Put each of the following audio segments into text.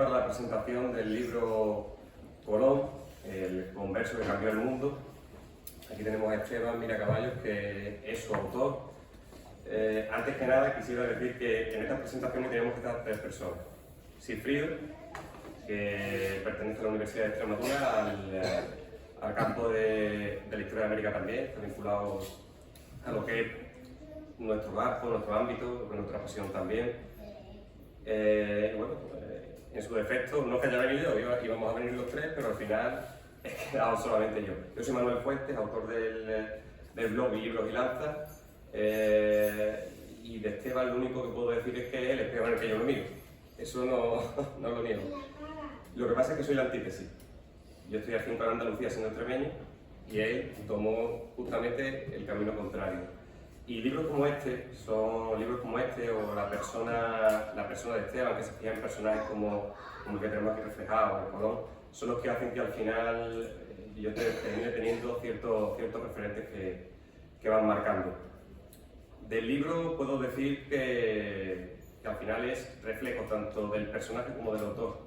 para la presentación del libro Colón, el converso que cambió el mundo. Aquí tenemos a Esteban Miracaballos, que es su autor. Antes que nada quisiera decir que en esta presentación tenemos que estar tres personas. Sigfrido, que pertenece a la Universidad de Extremadura, al campo de la historia de América también, está vinculado a lo que es nuestro barco, nuestro ámbito, nuestra pasión también. En su defecto, no es que haya venido yo, íbamos a venir los tres, pero al final he quedado solamente yo. Yo soy Manuel Fuentes, autor del blog Libros y Lanzas, y de Esteban lo único que puedo decir es que él es peor que yo lo miro. Eso no lo niego. Lo que pasa es que soy la antítesis. Yo estoy al 5 en Andalucía siendo extremeño y él tomó justamente el camino contrario. Y libros como este, o la persona de Esteban, que se fija en personajes como el que tenemos aquí reflejado, el Colón, son los que hacen que al final yo termine teniendo ciertos referentes que van marcando. Del libro puedo decir que al final es reflejo tanto del personaje como del autor.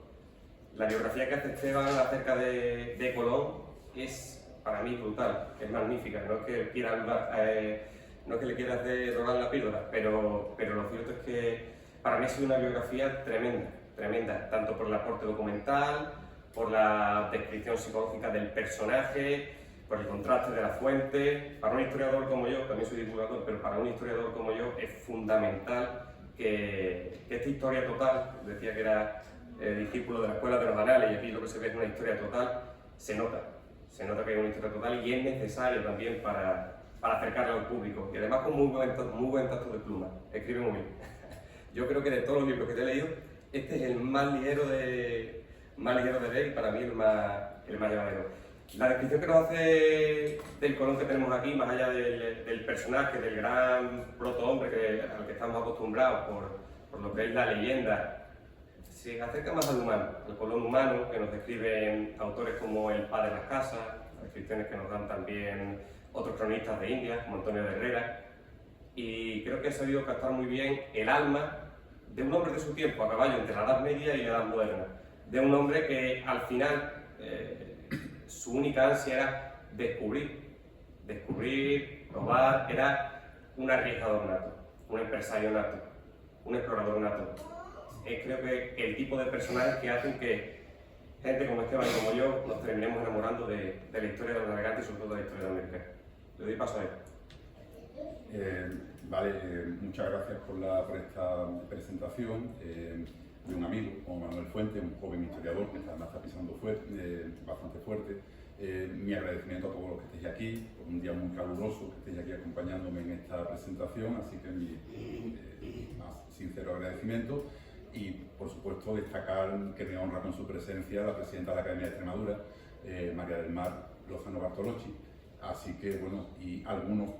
La biografía que hace Esteban acerca de Colón es para mí brutal, es magnífica, no es que le quiera robar la píldora, pero lo cierto es que para mí ha sido una biografía tremenda, tanto por el aporte documental, por la descripción psicológica del personaje, por el contraste de la fuente. Para un historiador como yo, también soy divulgador, pero para un historiador como yo es fundamental que esta historia total, decía que era discípulo de la Escuela de los Anales, y aquí lo que se ve es una historia total, se nota que es una historia total y es necesario también para acercarla al público, y además con muy buen tacto de pluma, escribe muy bien. Yo creo que de todos los libros que te he leído, este es el más ligero de leer y para mí el más llevadero. La descripción que nos hace del Colón que tenemos aquí, más allá del personaje, del gran protohombre al que estamos acostumbrados por lo que es la leyenda, se acerca más al humano, al Colón humano, que nos describen autores como el Padre de las Casas, descripciones que nos dan también otros cronistas de India, como Antonio de Herrera, y creo que ha sabido captar muy bien el alma de un hombre de su tiempo, a caballo entre la Edad Media y la Edad Moderna, de un hombre que al final su única ansia era descubrir, probar, era un arriesgador nato, un empresario nato, un explorador nato. Creo que el tipo de personajes que hacen que gente como Esteban y como yo nos terminemos enamorando de la historia de los navegantes y sobre todo de la historia de América. Le doy paso a él. Muchas gracias por esta presentación de un amigo como Manuel Fuentes, un joven historiador que además está pisando bastante fuerte. Mi agradecimiento a todos los que estéis aquí, por un día muy caluroso que estéis aquí acompañándome en esta presentación, así que mi más sincero agradecimiento. Y por supuesto destacar que me honra con su presencia la presidenta de la Academia de Extremadura, María del Mar Lozano Bartolocci. Así que bueno, y algunos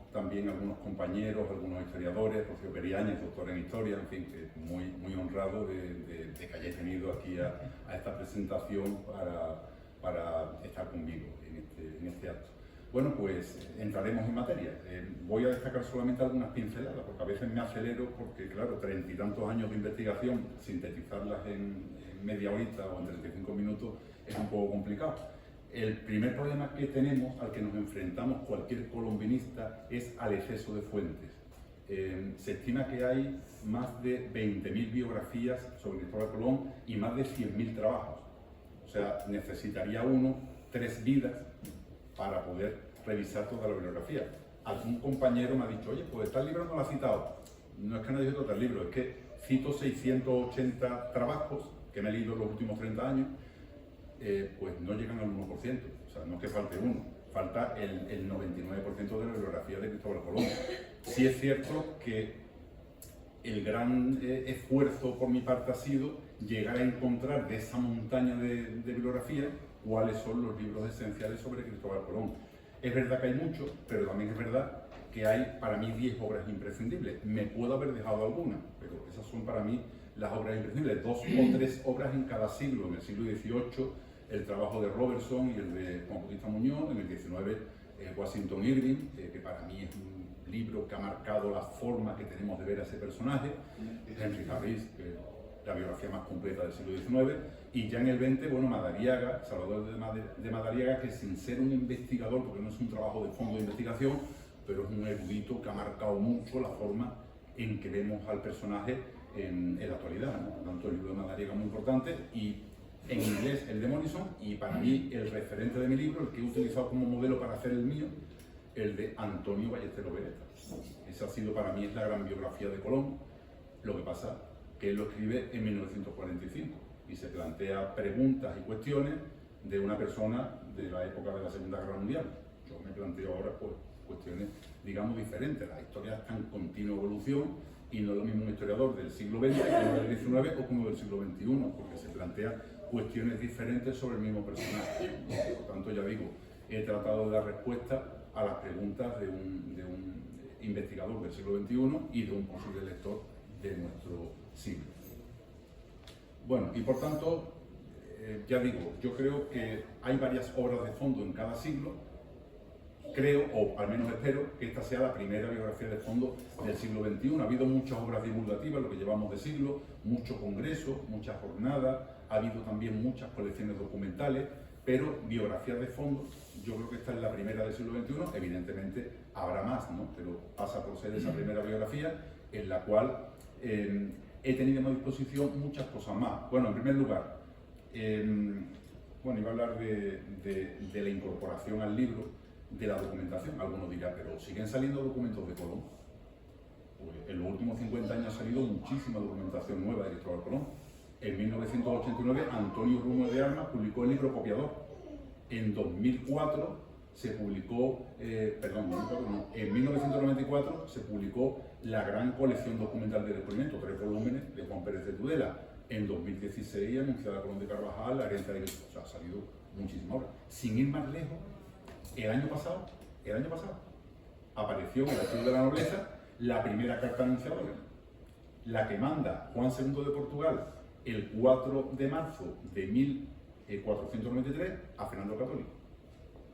compañeros, algunos historiadores, Rocío Periáñez, doctor en historia, en fin, que muy honrado de que hayáis venido aquí a esta presentación para estar conmigo en este acto. Bueno, pues entraremos en materia. Voy a destacar solamente algunas pinceladas, porque a veces me acelero, porque claro, 30 y tantos años de investigación, sintetizarlas en media horita o en 35 minutos es un poco complicado. El primer problema que tenemos, al que nos enfrentamos cualquier colombinista, es al exceso de fuentes. Se estima que hay más de 20.000 biografías sobre Cristóbal Colón y más de 100.000 trabajos. O sea, necesitaría uno 3 vidas para poder revisar toda la bibliografía. Algún compañero me ha dicho, oye, pues tal libro no lo ha citado. No es que no haya citado tal libro, es que cito 680 trabajos que me he leído en los últimos 30 años, pues no llegan al 1%. O sea, no es que falte uno, falta el 99% de la bibliografía de Cristóbal Colón. Sí es cierto que el gran esfuerzo por mi parte ha sido llegar a encontrar de esa montaña de bibliografía cuáles son los libros esenciales sobre Cristóbal Colón. Es verdad que hay muchos, pero también es verdad que hay para mí 10 obras imprescindibles. Me puedo haber dejado algunas, pero esas son para mí las obras imprescindibles. 2 o 3 obras en cada siglo. En el siglo XVIII, el trabajo de Robertson y el de Juan Bautista Muñoz. En el XIX, Washington Irving, que para mí es un libro que ha marcado la forma que tenemos de ver a ese personaje. Henry Harris, la biografía más completa del siglo XIX, y ya en el XX, bueno, Madariaga, Salvador de Madariaga, que sin ser un investigador, porque no es un trabajo de fondo de investigación, pero es un erudito que ha marcado mucho la forma en que vemos al personaje en la actualidad, ¿no? Por tanto, el libro de Madariaga es muy importante, y en inglés el de Morrison, y para mí el referente de mi libro, el que he utilizado como modelo para hacer el mío, el de Antonio Ballesteros Beretta. Esa ha sido para mí es la gran biografía de Colón. Lo que pasa que él lo escribe en 1945 y se plantea preguntas y cuestiones de una persona de la época de la Segunda Guerra Mundial. Yo me planteo ahora pues, cuestiones, digamos, diferentes. La historia está en continua evolución y no es lo mismo un historiador del siglo XX como del XIX o como del siglo XXI, porque se plantea cuestiones diferentes sobre el mismo personaje. Por tanto, ya digo, he tratado de dar respuesta a las preguntas de un investigador del siglo XXI y de un posible lector de nuestro siglo. Bueno, y por tanto, ya digo, yo creo que hay varias obras de fondo en cada siglo. Creo, o al menos espero, que esta sea la primera biografía de fondo del siglo XXI. Ha habido muchas obras divulgativas, lo que llevamos de siglo, muchos congresos, muchas jornadas, ha habido también muchas colecciones documentales, pero biografías de fondo, yo creo que esta es la primera del siglo XXI. Evidentemente habrá más, ¿no? Pero pasa por ser esa primera biografía en la cual he tenido a mi disposición muchas cosas más. Bueno, en primer lugar, bueno, iba a hablar de la incorporación al libro de la documentación. Algunos dirán, pero ¿siguen saliendo documentos de Colón? Pues en los últimos 50 años ha salido muchísima documentación nueva de Cristóbal Colón. En 1989, Antonio Rumo de Armas publicó el libro Copiador. En 2004 se publicó, en 1994 se publicó la gran colección documental de descubrimiento, 3 volúmenes de Juan Pérez de Tudela. En 2016, anunciada Colón de Carvajal, la herencia de Cristo. O sea, ha salido muchísimas obras. Sin ir más lejos, el año pasado, apareció en el Archivo de la Nobleza la primera carta anunciadora, la que manda Juan II de Portugal el 4 de marzo de 1493 a Fernando el Católico.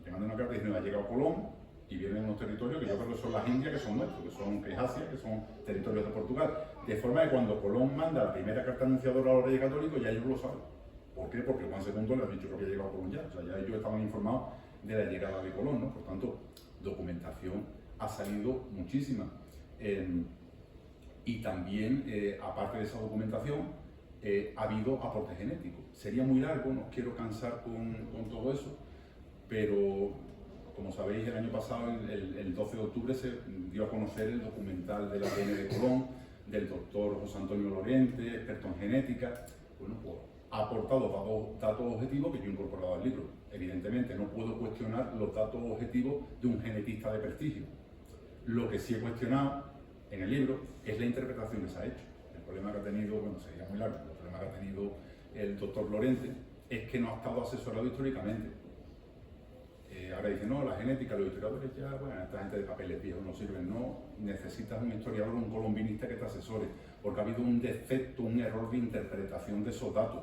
Le manda una carta diciendo que ha llegado Colón y vienen unos territorios que yo creo que son las Indias, que son nuestros, que es Asia, que son territorios de Portugal. De forma que cuando Colón manda la primera carta anunciadora a los reyes católicos, ya ellos lo saben. ¿Por qué? Porque Juan II les ha dicho que había llegado Colón ya. O sea, ya ellos estaban informados de la llegada de Colón, ¿no? Por tanto, documentación ha salido muchísima. Y también, aparte de esa documentación, ha habido aporte genético. Sería muy largo, no os quiero cansar con todo eso, pero como sabéis, el año pasado, el 12 de octubre, se dio a conocer el documental del ADN de Colón, del doctor José Antonio Lorente, experto en genética. Bueno, pues ha aportado datos objetivos que yo he incorporado al libro. Evidentemente no puedo cuestionar los datos objetivos de un genetista de prestigio. Lo que sí he cuestionado en el libro es la interpretación que se ha hecho. El problema que ha tenido, bueno, sería muy largo, el problema que ha tenido el doctor Lorente es que no ha estado asesorado históricamente. Ahora dice, no, la genética, los historiadores ya, bueno, esta gente de papeles viejos no sirven, no, necesitas un historiador, un colombinista que te asesore, porque ha habido un defecto, un error de interpretación de esos datos,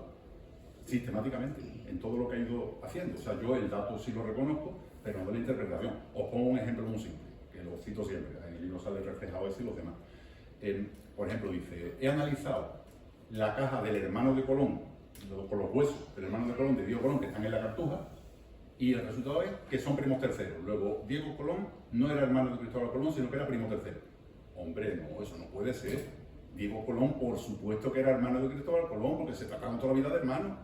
sistemáticamente, en todo lo que ha ido haciendo. O sea, yo el dato sí lo reconozco, pero no de la interpretación. Os pongo un ejemplo muy simple, que lo cito siempre, en el libro sale reflejado ese y los demás. Por ejemplo, dice, he analizado la caja del hermano de Colón, con los huesos del hermano de Colón, de Diego Colón, que están en la Cartuja, y el resultado es que son primos terceros. Luego, Diego Colón no era hermano de Cristóbal Colón, sino que era primo tercero. Hombre, no, eso no puede ser. Diego Colón, por supuesto que era hermano de Cristóbal Colón, porque se trataron toda la vida de hermanos.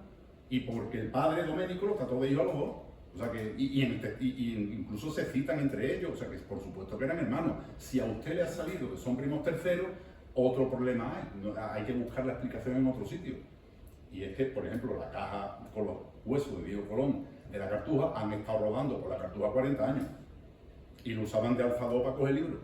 Y porque el padre Doménico los trató de hijo a los dos. O sea que, y incluso se citan entre ellos, o sea que por supuesto que eran hermanos. Si a usted le ha salido que son primos terceros, otro problema hay. Hay que buscar la explicación en otro sitio. Y es que, por ejemplo, la caja con los huesos de Diego Colón de la Cartuja han estado rodando por la Cartuja 40 años y lo usaban de alzador para coger libros.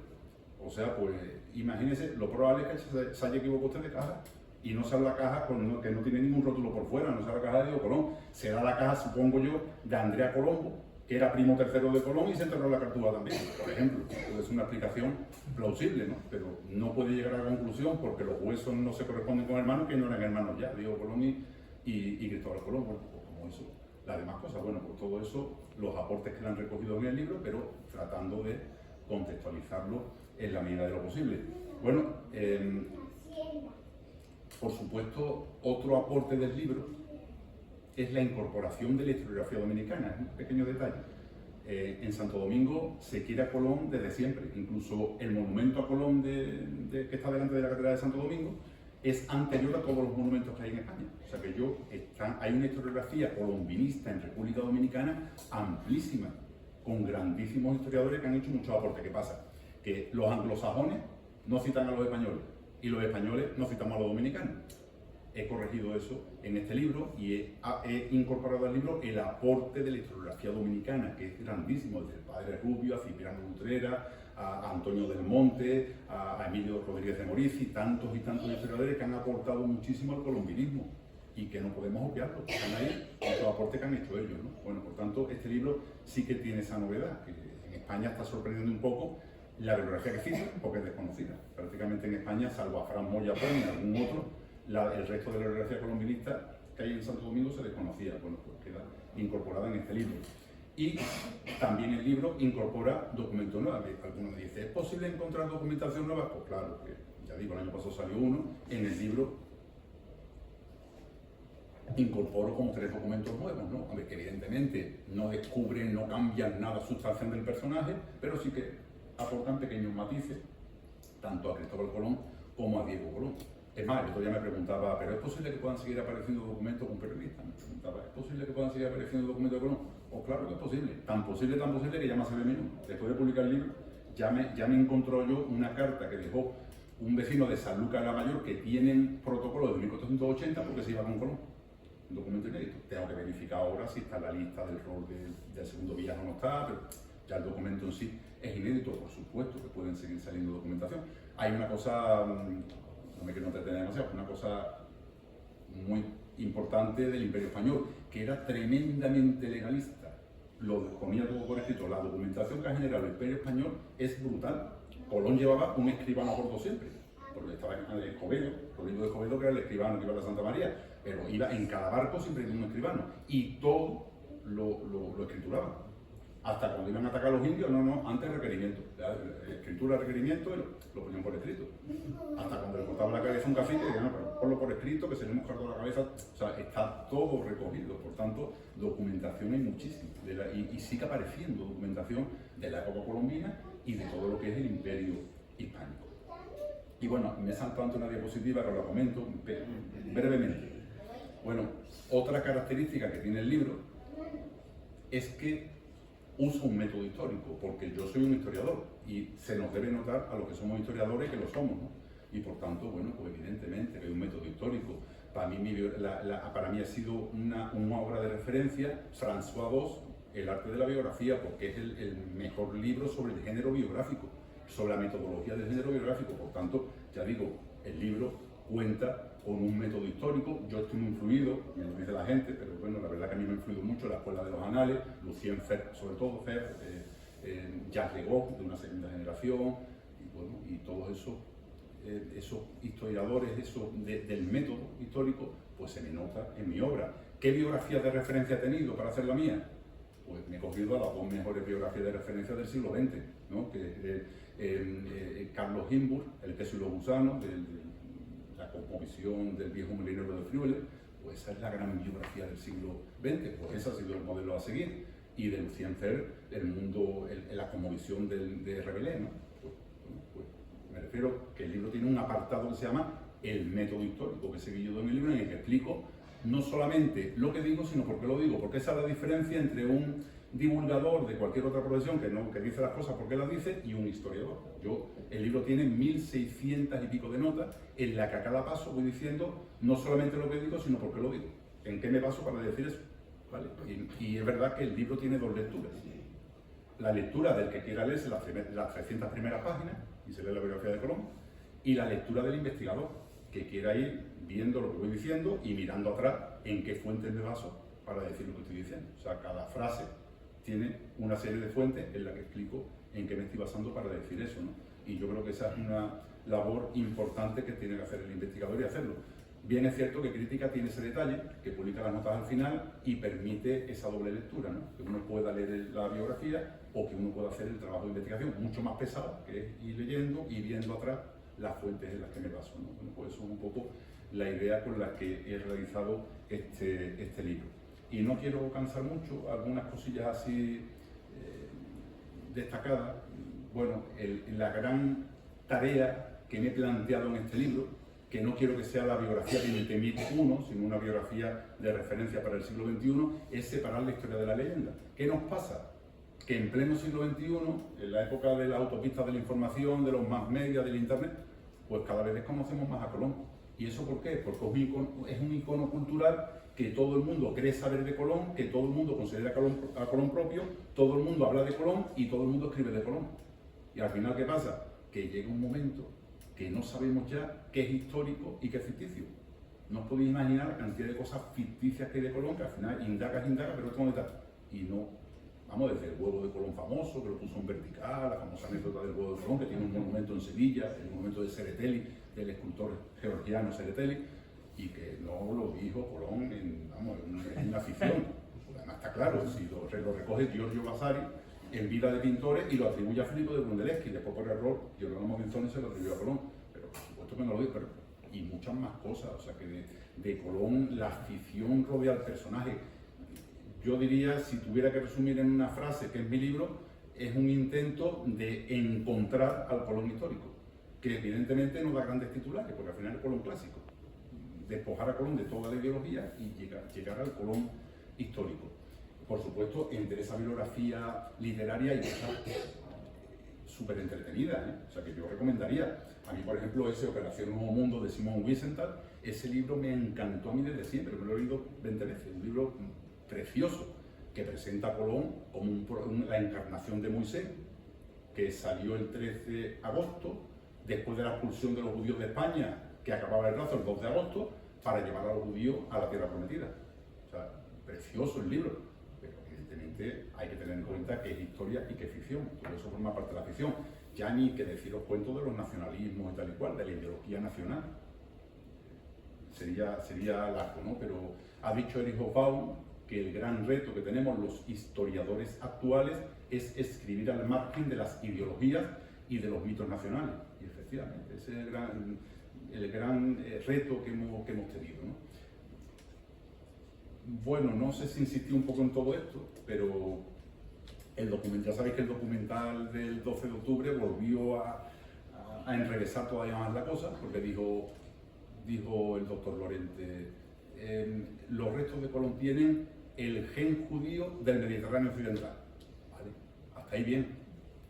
O sea, pues imagínense, lo probable es que se haya equivocado usted de caja y no sea la caja que no tiene ningún rótulo por fuera, no sea la caja de Diego Colón, será la caja, supongo yo, de Andrea Colombo, que era primo tercero de Colón y se enterró en la Cartuja también, por ejemplo. Es una explicación plausible, ¿no? Pero no puede llegar a la conclusión porque los huesos no se corresponden con hermanos que no eran hermanos ya, Diego Colón y Cristóbal Colón. Bueno, pues como eso, las demás cosas. Bueno, pues todo eso, los aportes que le han recogido en el libro, pero tratando de contextualizarlo en la medida de lo posible. Bueno, Por supuesto, otro aporte del libro es la incorporación de la historiografía dominicana, es un pequeño detalle. En Santo Domingo se quiere a Colón desde siempre, incluso el monumento a Colón que está delante de la Catedral de Santo Domingo es anterior a todos los monumentos que hay en España. O sea que hay una historiografía colombinista en República Dominicana amplísima, con grandísimos historiadores que han hecho muchos aportes. ¿Qué pasa? Que los anglosajones no citan a los españoles y los españoles no citamos a los dominicanos. He corregido eso en este libro y he incorporado al libro el aporte de la historiografía dominicana, que es grandísimo, desde el padre Rubio a Cipriano Utrera, a Antonio del Monte, a Emilio Rodríguez de Morici, tantos y tantos historiadores que han aportado muchísimo al colombinismo y que no podemos obviarlo, están ahí los aportes que han hecho ellos, ¿no? Bueno, por tanto, este libro sí que tiene esa novedad, que en España está sorprendiendo un poco la bibliografía que cita, porque es desconocida. Prácticamente en España, salvo a Fran Moya Pons y algún otro, el resto de la bibliografía colombinista que hay en Santo Domingo se desconocía. Bueno, pues queda incorporada en este libro. Y también el libro incorpora documentos nuevos. Algunos me dicen, ¿es posible encontrar documentación nueva? Pues claro, que ya digo, el año pasado salió uno. En el libro incorporo como 3 documentos nuevos, ¿no? Hombre, que evidentemente no descubren, no cambian nada sustancial del personaje, pero sí que aportan pequeños matices, tanto a Cristóbal Colón como a Diego Colón. Es más, el otro día me preguntaba, ¿pero es posible que puedan seguir apareciendo documentos con periodistas? Me preguntaba, ¿es posible que puedan seguir apareciendo documentos de Colón? Pues claro que es posible, tan posible que ya me hace de mí. Después de publicar el libro, ya me encontró yo una carta que dejó un vecino de San Lucas de la Mayor que tienen protocolo de 1480 porque se iba con Colón. Un documento inédito. Tengo que verificar ahora si está en la lista del rol del segundo viaje o no está, pero ya el documento en sí es inédito. Por supuesto que pueden seguir saliendo documentación. Hay una cosa, no me quiero entretener demasiado, una cosa muy importante del Imperio Español, que era tremendamente legalista. Lo ponía todo por escrito. La documentación que ha generado el Imperio Español es brutal. Colón llevaba un escribano a bordo siempre, porque estaba en Escobedo, Rodrigo de Escobedo, que era el escribano que iba a la Santa María, pero iba en cada barco siempre con un escribano, y todo lo escrituraba. Hasta cuando iban a atacar a los indios, antes requerimiento. Escritura, requerimiento, lo ponían por escrito. Hasta cuando le cortaban la cabeza a un cacique, decían, pero ponlo por escrito, que se le hemos cargado la cabeza. O sea, está todo recogido. Por tanto, documentación hay muchísima. Y sigue apareciendo documentación de la época colombina y de todo lo que es el Imperio Hispánico. Y bueno, me salto ante una diapositiva que os la comento brevemente. Bueno, otra característica que tiene el libro es que usa un método histórico, porque yo soy un historiador y se nos debe notar a los que somos historiadores que lo somos, ¿no? Y por tanto, bueno, pues evidentemente que hay un método histórico. Para mí ha sido una obra de referencia, François Vos, El arte de la biografía, porque es el mejor libro sobre el género biográfico, sobre la metodología del género biográfico. Por tanto, ya digo, el libro cuenta con un método histórico. Yo estoy muy influido, me lo dice la gente, pero bueno, la verdad que a mí me ha influido mucho la Escuela de los Anales, Lucien Fer, sobre todo Fer, Jacques Legoff, de una segunda generación, y bueno, y todos esos historiadores del método histórico, pues se me nota en mi obra. ¿Qué biografías de referencia he tenido para hacer la mía? Pues me he cogido a las 2 mejores biografías de referencia del siglo XX, ¿no? Carlos Hinburg, El queso y los gusanos, la cosmovisión del viejo molinero de Friuel, pues esa es la gran biografía del siglo XX, pues ese ha sido el modelo a seguir. Y de Lucien Fer, la cosmovisión de Rabelais, ¿no? Pues me refiero que el libro tiene un apartado que se llama El método histórico, que seguí yo en el libro, en el que explico no solamente lo que digo, sino por qué lo digo, porque esa es la diferencia entre un divulgador de cualquier otra profesión que dice las cosas porque las dice y un historiador. El libro tiene 1600 y pico de notas en la que a cada paso voy diciendo no solamente lo que digo, sino por qué lo digo, en qué me baso para decir eso, ¿vale? Y es verdad que el libro tiene 2 lecturas. La lectura del que quiera leerse las 300 primeras páginas y se lee la biografía de Colón, y la lectura del investigador que quiera ir viendo lo que voy diciendo y mirando atrás en qué fuentes me baso para decir lo que estoy diciendo. O sea, cada frase tiene una serie de fuentes en la que explico en qué me estoy basando para decir eso, ¿no? Y yo creo que esa es una labor importante que tiene que hacer el investigador y hacerlo. Bien es cierto que Crítica tiene ese detalle, que publica las notas al final y permite esa doble lectura, ¿no? Que uno pueda leer la biografía o que uno pueda hacer el trabajo de investigación, mucho más pesado, que es ir leyendo y viendo atrás las fuentes en las que me baso, ¿no? Bueno, pues eso es un poco la idea con la que he realizado este libro. Y no quiero cansar mucho, algunas cosillas así destacadas. Bueno, la gran tarea que me he planteado en este libro, que no quiero que sea la biografía de 20.001, sino una biografía de referencia para el siglo XXI, es separar la historia de la leyenda. ¿Qué nos pasa? Que en pleno siglo XXI, en la época de la autopista de la información, de los mass media, del internet, pues cada vez desconocemos más a Colón. ¿Y eso por qué? Porque es un icono cultural que todo el mundo cree saber de Colón, que todo el mundo considera a Colón propio, todo el mundo habla de Colón y todo el mundo escribe de Colón. Y al final, ¿qué pasa? Que llega un momento que no sabemos ya qué es histórico y qué es ficticio. No os podéis imaginar la cantidad de cosas ficticias que hay de Colón, que al final indagas, pero esto no está. Y no, vamos, desde el huevo de Colón famoso, que lo puso en vertical, la famosa anécdota del huevo de Colón, que tiene un monumento en Sevilla, el monumento de Sereteli, del escultor georgiano Sereteli, y que no lo dijo Colón en una ficción. Además está claro, si lo recoge Giorgio Vasari en Vida de Pintores y lo atribuye a Filippo de Brunelleschi, después por error Giordano Morenzoni se lo atribuyó a Colón, pero por supuesto que no lo dijo, y muchas más cosas, o sea que de Colón la ficción rodea al personaje. Yo diría, si tuviera que resumir en una frase, que es mi libro, es un intento de encontrar al Colón histórico, que evidentemente no da grandes titulares, porque al final es el Colón clásico. Despojar a Colón de toda la ideología y llegar al Colón histórico. Por supuesto, entre esa bibliografía literaria hay cosas súper entretenidas, ¿eh? O sea que yo recomendaría. A mí, por ejemplo, ese Operación Nuevo Mundo de Simon Wiesenthal, ese libro me encantó a mí desde siempre, me lo he leído 20 veces, un libro precioso, que presenta a Colón como la encarnación de Moisés, que salió el 13 de agosto, después de la expulsión de los judíos de España, que acababa el plazo el 2 de agosto, para llevar a los judíos a la tierra prometida. O sea, precioso el libro, pero evidentemente hay que tener en cuenta que es historia y que es ficción. Todo eso forma parte de la ficción. Ya ni que deciros cuento de los nacionalismos y tal y cual, de la ideología nacional. Sería largo, ¿no? Pero ha dicho Erich Hobsbawm que el gran reto que tenemos los historiadores actuales es escribir al margen de las ideologías y de los mitos nacionales. Y efectivamente, ese es el gran reto que hemos tenido, ¿no? Bueno, no sé si insistí un poco en todo esto, pero ya sabéis que el documental del 12 de octubre volvió a enrevesar todavía más la cosa, porque dijo el doctor Lorente, los restos de Colón tienen el gen judío del Mediterráneo occidental. ¿Vale? Hasta ahí bien,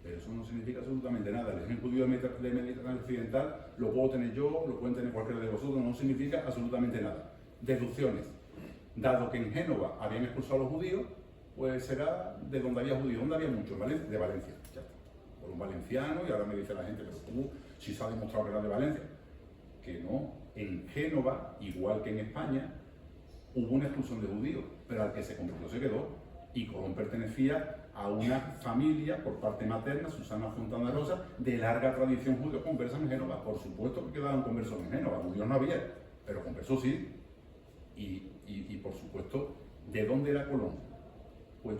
pero eso no significa absolutamente nada. El gen judío del Mediterráneo occidental lo puedo tener yo, lo pueden tener cualquiera de vosotros, no significa absolutamente nada. Deducciones. Dado que en Génova habían expulsado a los judíos, pues será de donde había judíos. ¿Dónde había muchos? De Valencia. Ya está. Por un valenciano, y ahora me dice la gente, pero tú, si se ha demostrado que era de Valencia. Que no. En Génova, igual que en España, hubo una expulsión de judíos, pero al que se convirtió se quedó. Y Colón pertenecía a una familia, por parte materna, Susana Fontana Rosa, de larga tradición judío-conversa en Génova. Por supuesto que quedaban conversos en Génova, judíos no había, pero conversos sí. Y por supuesto, ¿de dónde era Colón? Pues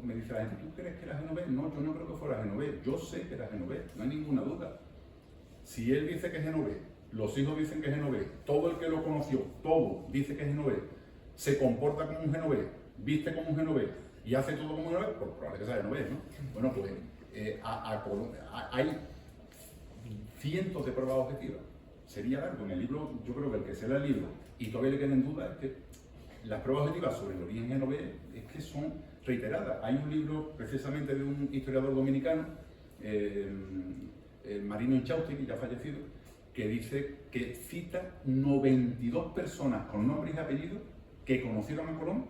me dice la gente, ¿tú crees que era genovés? No, yo no creo que fuera genovés, yo sé que era genovés, no hay ninguna duda. Si él dice que es genovés, los hijos dicen que es genovés, todo el que lo conoció, todo dice que es genovés, se comporta como un genovés, viste como un genovés y hace todo como un genovés, pues probable que sea genovés, ¿no? Bueno, pues hay cientos de pruebas objetivas. Sería largo en el libro, yo creo que el que se lea el libro y todavía le queden dudas, es que las pruebas objetivas sobre el origen genovés es que son reiteradas. Hay un libro precisamente de un historiador dominicano, Marino Inchausti, que ya ha fallecido, que dice que cita 92 personas con nombres y apellidos que conocieron a Colón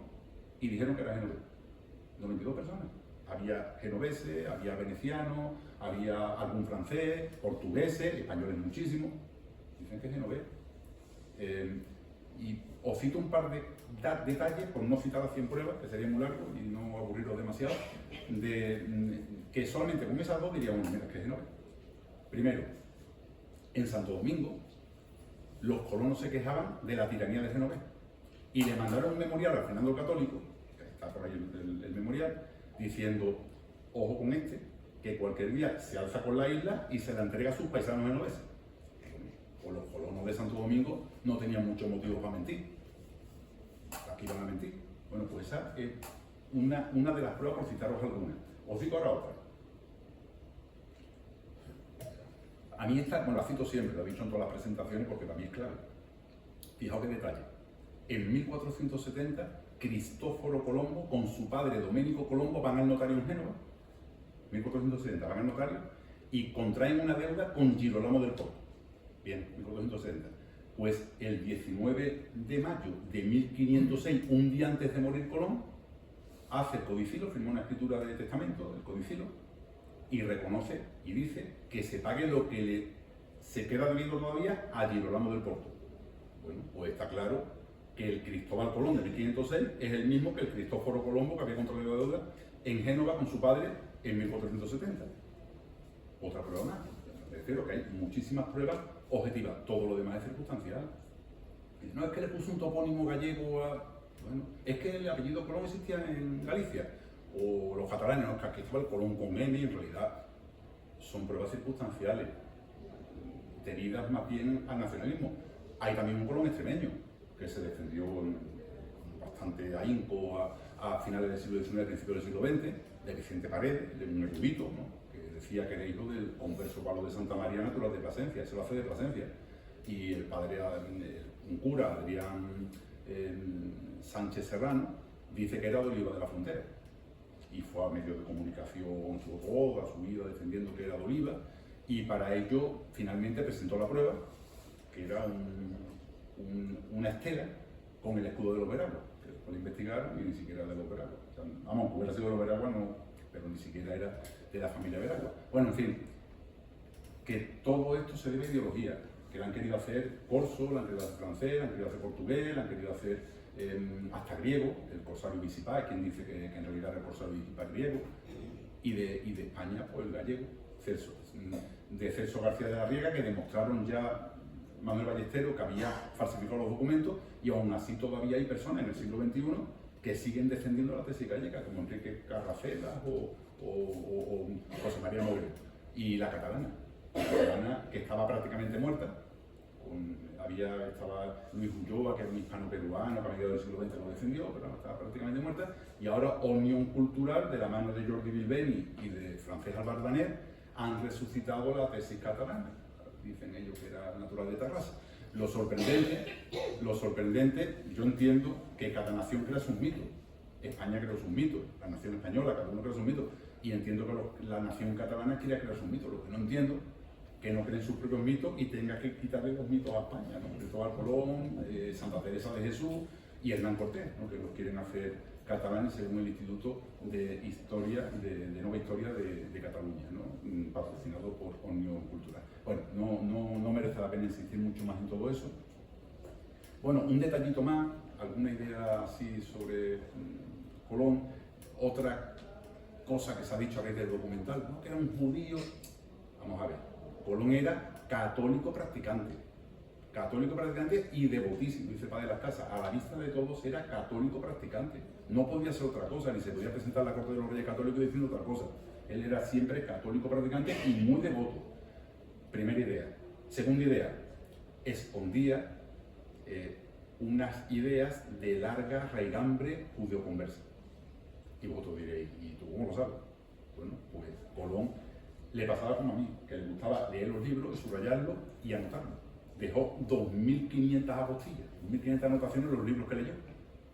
y dijeron que era genovés. 92 personas. Había genoveses, había venecianos, había algún francés, portugueses, españoles muchísimos. Dicen que es genovés. Y os cito un par de detalles, por no citar las 100 pruebas, que sería muy largo y no aburriros demasiado, que solamente con esas dos diría uno, mira, que es genovés. Primero, en Santo Domingo, los colonos se quejaban de la tiranía de Genovés y le mandaron un memorial al Fernando el Católico, que está por ahí el memorial, diciendo, ojo con este, que cualquier día se alza con la isla y se la entrega a sus paisanos genoveses. o los colonos de Santo Domingo no tenían muchos motivos para mentir. Aquí van a mentir. Bueno, pues esa es una de las pruebas, por citaros algunas. Os digo ahora otra. A mí esta, bueno, la cito siempre, lo he dicho en todas las presentaciones porque para mí es clave. Fijaos qué detalle. En 1470, Cristóforo Colombo con su padre Domenico Colombo van al notario en Génova. 1470 van al notario y contraen una deuda con Girolamo del Porto. Bien, 1470. Pues el 19 de mayo de 1506, un día antes de morir Colón, hace el codicilo, firma una escritura de testamento, el codicilo, y reconoce y dice que se pague lo que se queda debiendo todavía a Girolamo del Porto. Bueno, pues está claro que el Cristóbal Colón de 1506 es el mismo que el Cristóforo Colombo que había contraído la deuda en Génova con su padre en 1470. Otra prueba más. Refiero que hay muchísimas pruebas objetivas, todo lo demás es circunstancial. No es que le puso un topónimo gallego a... Bueno, es que el apellido Colón existía en Galicia, o los catalanes, no, que Cristóbal Colón con N, en realidad son pruebas circunstanciales, debidas más bien al nacionalismo. Hay también un Colón extremeño, que se defendió bastante ahínco a finales del siglo XIX, principios del siglo XX, de Vicente Paredes, de un erudito, ¿no?, que decía que era hijo del converso Pablo de Santa María, natural de Plasencia, se lo hace de Plasencia. Y el padre, un cura, Adrián Sánchez Serrano, dice que era de Oliva de la Frontera. Y fue a medio de comunicación toda su vida defendiendo que era de Oliva, y para ello finalmente presentó la prueba, que era una estela con el escudo de los Veraguas, que después lo investigaron y ni siquiera de los Veraguas. O sea, vamos, hubiera sido de los Veraguas, no, pero ni siquiera era de la familia Veragua. Bueno, en fin, que todo esto se debe a ideología, que la han querido hacer corso, la han querido hacer francés, la han querido hacer portugués, la han querido hacer hasta griego, el corsario Visipá, quien dice que en realidad era el corsario Visipá griego, y de España, pues el gallego, Celso, de Celso García de la Riega, que demostraron ya Manuel Ballesteros que había falsificado los documentos, y aún así todavía hay personas en el siglo XXI que siguen defendiendo la tesis gallega, como Enrique Carracelas o José María Mogre. Y la catalana, que estaba prácticamente muerta. Estaba Luis Ulloa, que era un hispano-peruano, que a mediados del siglo XX lo defendió, pero estaba prácticamente muerta. Y ahora Unión Cultural, de la mano de Jordi Bilbeni y de Francesc Albardaner, han resucitado la tesis catalana. Dicen ellos que era natural de Tarrasa. Lo sorprendente, yo entiendo que cada nación crea sus mitos. España creó sus mitos, la nación española, cada uno crea sus mitos. Y entiendo que la nación catalana quiere crear sus mitos. Lo que no entiendo, que no creen sus propios mitos y tenga que quitarle los mitos a España, ¿no? Cristóbal Colón, Santa Teresa de Jesús y Hernán Cortés, ¿no?, que los quieren hacer catalanes según el Instituto de Historia, de Nueva Historia de Cataluña, ¿no?, patrocinado por Unión Cultural. Bueno, no merece la pena insistir mucho más en todo eso. Bueno, un detallito más, alguna idea así sobre Colón. Otra cosa que se ha dicho a raíz del documental, ¿no?, que era un judío. Vamos a ver. Colón era católico practicante y devotísimo, dice el padre de las Casas. A la vista de todos era católico practicante. No podía ser otra cosa, ni se podía presentar a la corte de los reyes católicos diciendo otra cosa. Él era siempre católico practicante y muy devoto. Primera idea. Segunda idea, escondía unas ideas de larga raigambre judeoconversa. Y vosotros diréis, ¿y tú cómo lo sabes? Bueno, pues Colón le pasaba como a mí, que le gustaba leer los libros, subrayarlos y anotarlos. Dejó 2.500 apostillas, 2.500 anotaciones en los libros que leyó.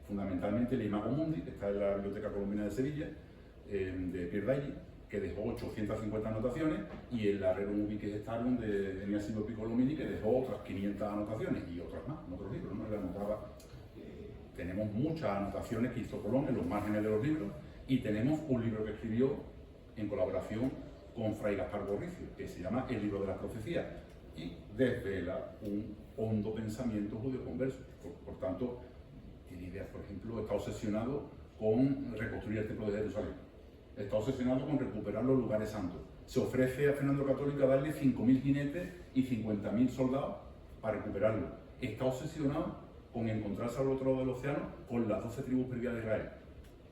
Fundamentalmente el Imago Mundi, que está en la Biblioteca Colombina de Sevilla, de Pierre Dailly, que dejó 850 anotaciones, y el Rerum Ubique Gestarum de Eniasimo Piccolomini, que dejó otras 500 anotaciones, y otras más en otros libros, ¿no? Él anotaba. Tenemos muchas anotaciones que hizo Colón en los márgenes de los libros, y tenemos un libro que escribió en colaboración con Fray Gaspar Borricio, que se llama El Libro de las Profecías, y desvela un hondo pensamiento judeoconverso. Por tanto, tiene ideas, por ejemplo, está obsesionado con reconstruir el Templo de Jerusalén, está obsesionado con recuperar los lugares santos. Se ofrece a Fernando Católico a darle 5.000 jinetes y 50.000 soldados para recuperarlo. Está obsesionado con encontrarse al otro lado del océano con las 12 tribus perdidas de Israel.